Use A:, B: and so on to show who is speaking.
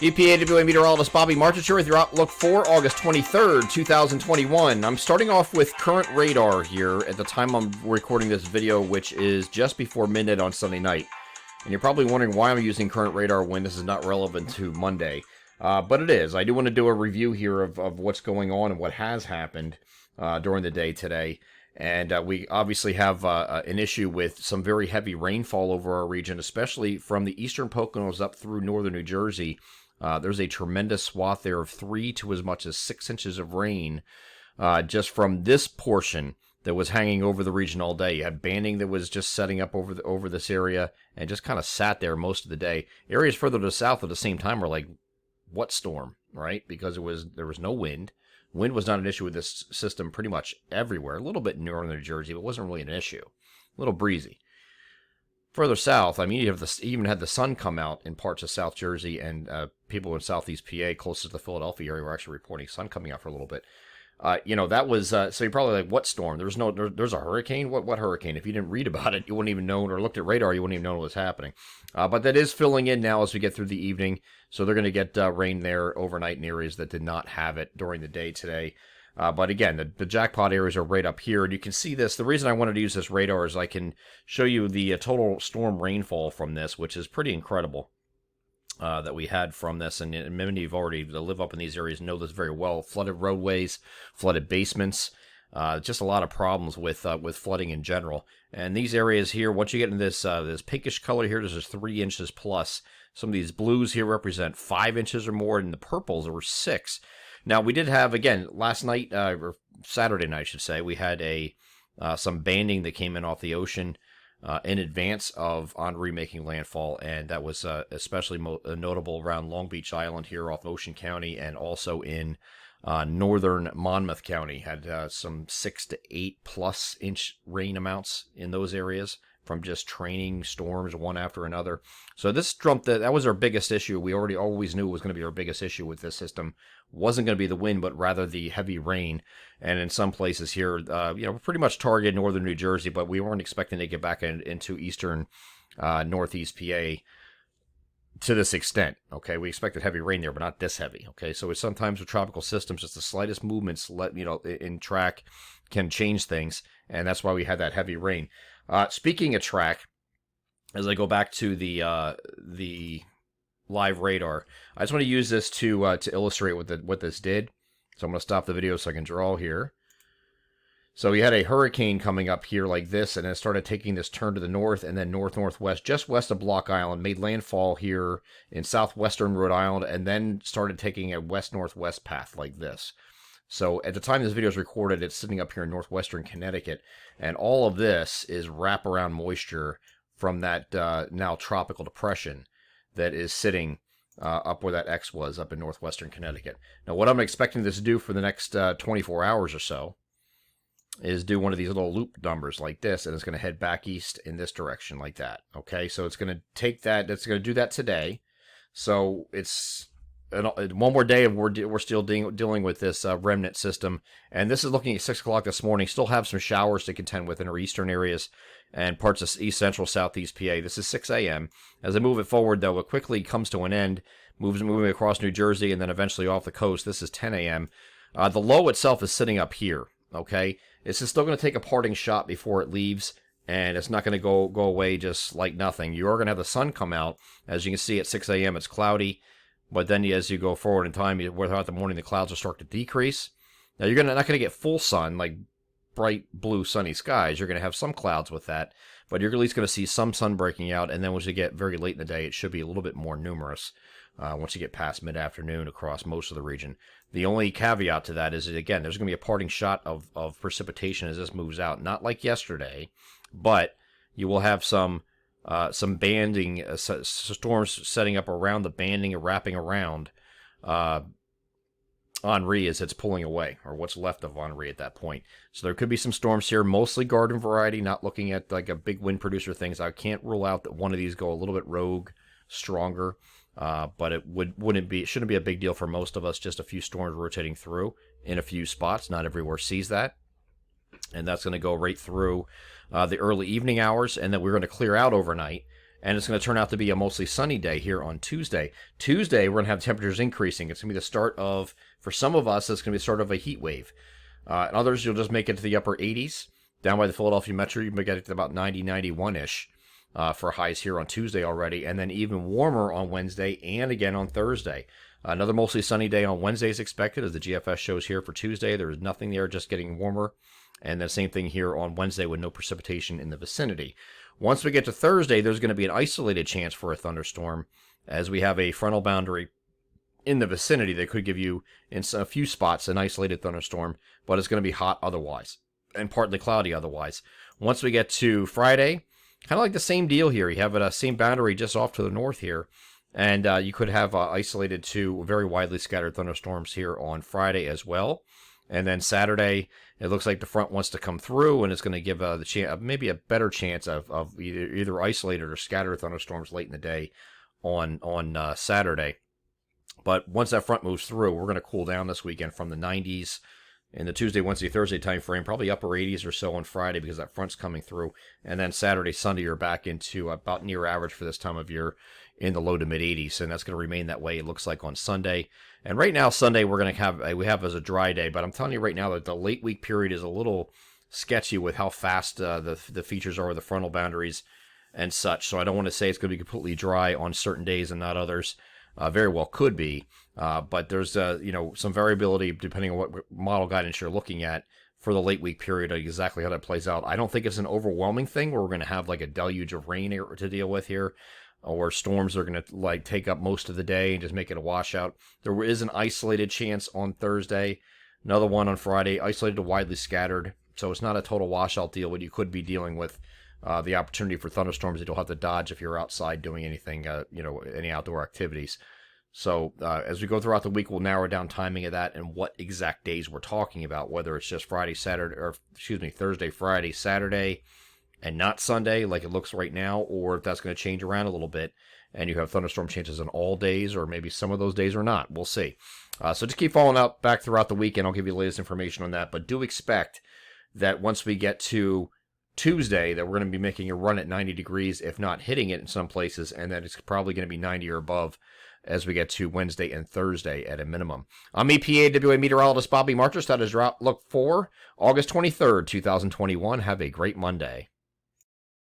A: EPAWA meteorologist Bobby Martin here with your outlook for August 23rd, 2021. I'm starting off with current radar here at the time I'm recording this video, which is just before midnight on Sunday night. And you're probably wondering why I'm using current radar when this is not relevant to Monday. But it is. I do want to do a review here of what's going on and what has happened during the day today. And we obviously have an issue with some very heavy rainfall over our region, especially from the eastern Poconos up through northern New Jersey. There's a tremendous swath there of 3 to as much as 6 inches of rain just from this portion that was hanging over the region all day. You had banding that was just setting up over this area and just kind of sat there most of the day. Areas further to the south at the same time were like, what storm, right? Because there was no wind. Wind was not an issue with this system pretty much everywhere. A little bit in northern New Jersey, but it wasn't really an issue. A little breezy. Further south, I mean, you even had the sun come out in parts of South Jersey, and people in southeast PA, closest to the Philadelphia area, were actually reporting sun coming out for a little bit. That was, so you're probably like, what storm? There's a hurricane? What hurricane? If you didn't read about it, you wouldn't even know, or looked at radar, you wouldn't even know what was happening. But that is filling in now as we get through the evening. So they're going to get rain there overnight in areas that did not have it during the day today. But again, the jackpot areas are right up here, and you can see this. The reason I wanted to use this radar is I can show you the total storm rainfall from this, which is pretty incredible. That we had from this, and many of you already that live up in these areas know this very well. Flooded roadways, flooded basements, just a lot of problems with flooding in general. And these areas here, once you get into this pinkish color here, this is 3 inches plus. Some of these blues here represent 5 inches or more, and the purples were 6. Now we did have, again, last night or Saturday night, I should say, we had some banding that came in off the ocean. In advance of Henri making landfall, and that was especially notable around Long Beach Island here off Ocean County, and also in northern Monmouth County. Had some 6 to 8 plus inch rain amounts in those areas from just training storms one after another. So this trumped that was our biggest issue. We always knew it was going to be our biggest issue with this system. Wasn't going to be the wind, but rather the heavy rain. And in some places here, pretty much targeted northern New Jersey, but we weren't expecting to get back into eastern northeast PA to this extent. Okay, we expected heavy rain there, but not this heavy. Okay, so sometimes with tropical systems, just the slightest movements in track can change things, and that's why we had that heavy rain. Speaking of track, as I go back to the live radar, I just want to use this to illustrate what this did. So I'm going to stop the video so I can draw here. So we had a hurricane coming up here like this, and it started taking this turn to the north and then north-northwest, just west of Block Island, made landfall here in southwestern Rhode Island, and then started taking a west-northwest path like this. So at the time this video is recorded, it's sitting up here in northwestern Connecticut, and all of this is wraparound moisture from that now tropical depression that is sitting up where that X was, up in northwestern Connecticut. Now, what I'm expecting this to do for the next 24 hours or so is do one of these little loop numbers like this, and it's going to head back east in this direction like that. Okay, so it's going to take that. It's going to do that today. So it's one more day of we're still dealing with this remnant system, and this is looking at 6 o'clock this morning. Still have some showers to contend with in our eastern areas and parts of east central southeast PA. This is 6 a.m. As I move it forward, though, it quickly comes to an end, moving across New Jersey and then eventually off the coast. This is 10 a.m. The low itself is sitting up here. Okay, it's just still going to take a parting shot before it leaves, and it's not going to go away just like nothing. You are going to have the sun come out. As you can see, at 6 a.m. it's cloudy. But then as you go forward in time, throughout the morning, the clouds will start to decrease. Now, you're not going to get full sun, like bright blue sunny skies. You're going to have some clouds with that, but you're at least going to see some sun breaking out. And then once you get very late in the day, it should be a little bit more numerous once you get past mid-afternoon across most of the region. The only caveat to that is that, again, there's going to be a parting shot of precipitation as this moves out. Not like yesterday, but you will have some banding, storms setting up around the banding or wrapping around Henri as it's pulling away, or what's left of Henri at that point. So there could be some storms here, mostly garden variety, not looking at like a big wind producer things. I can't rule out that one of these go a little bit rogue, stronger, but it shouldn't be a big deal for most of us. Just a few storms rotating through in a few spots. Not everywhere sees that. And that's going to go right through the early evening hours, and then we're going to clear out overnight. and it's going to turn out to be a mostly sunny day here on Tuesday. Tuesday, we're going to have temperatures increasing. It's going to be the start of, for some of us, it's going to be the start of a heat wave. And others, you'll just make it to the upper 80s. Down by the Philadelphia Metro, you may get it to about 90, 91-ish for highs here on Tuesday already, and then even warmer on Wednesday and again on Thursday. Another mostly sunny day on Wednesday is expected, as the GFS shows here for Tuesday. There is nothing there, just getting warmer. And the same thing here on Wednesday with no precipitation in the vicinity. Once we get to Thursday, there's going to be an isolated chance for a thunderstorm, as we have a frontal boundary in the vicinity that could give you, in a few spots, an isolated thunderstorm, but it's going to be hot otherwise, and partly cloudy otherwise. Once we get to Friday, kind of like the same deal here. You have a same boundary just off to the north here, and you could have isolated to very widely scattered thunderstorms here on Friday as well. And then Saturday, it looks like the front wants to come through, and it's going to give maybe a better chance of either isolated or scattered thunderstorms late in the day on Saturday. But once that front moves through, we're going to cool down this weekend from the 90s in the Tuesday, Wednesday, Thursday time frame, probably upper 80s or so on Friday because that front's coming through. And then Saturday, Sunday, you're back into about near average for this time of year in the low to mid 80s, and that's going to remain that way, it looks like, on Sunday. And right now, Sunday, we're going to have as a dry day, but I'm telling you right now that the late week period is a little sketchy with how fast the features are with the frontal boundaries and such. So I don't want to say it's going to be completely dry on certain days and not others. Very well could be, but there's some variability depending on what model guidance you're looking at for the late week period, exactly how that plays out. I don't think it's an overwhelming thing where we're going to have like a deluge of rain to deal with here, or storms are going to like take up most of the day and just make it a washout. There is an isolated chance on Thursday, another one on Friday, isolated to widely scattered. So it's not a total washout deal, but you could be dealing with the opportunity for thunderstorms that you'll have to dodge if you're outside doing anything, any outdoor activities. So as we go throughout the week, we'll narrow down timing of that and what exact days we're talking about, whether it's just Thursday, Friday, Saturday, and not Sunday like it looks right now, or if that's going to change around a little bit and you have thunderstorm chances on all days, or maybe some of those days or not. We'll see. So just keep following up back throughout the week, and I'll give you the latest information on that. But do expect that once we get to Tuesday, that we're going to be making a run at 90 degrees, if not hitting it in some places, and that it's probably going to be 90 or above as we get to Wednesday and Thursday at a minimum. I'm EPAWA meteorologist Bobby Marchus. That is your outlook for August 23rd, 2021. Have a great Monday.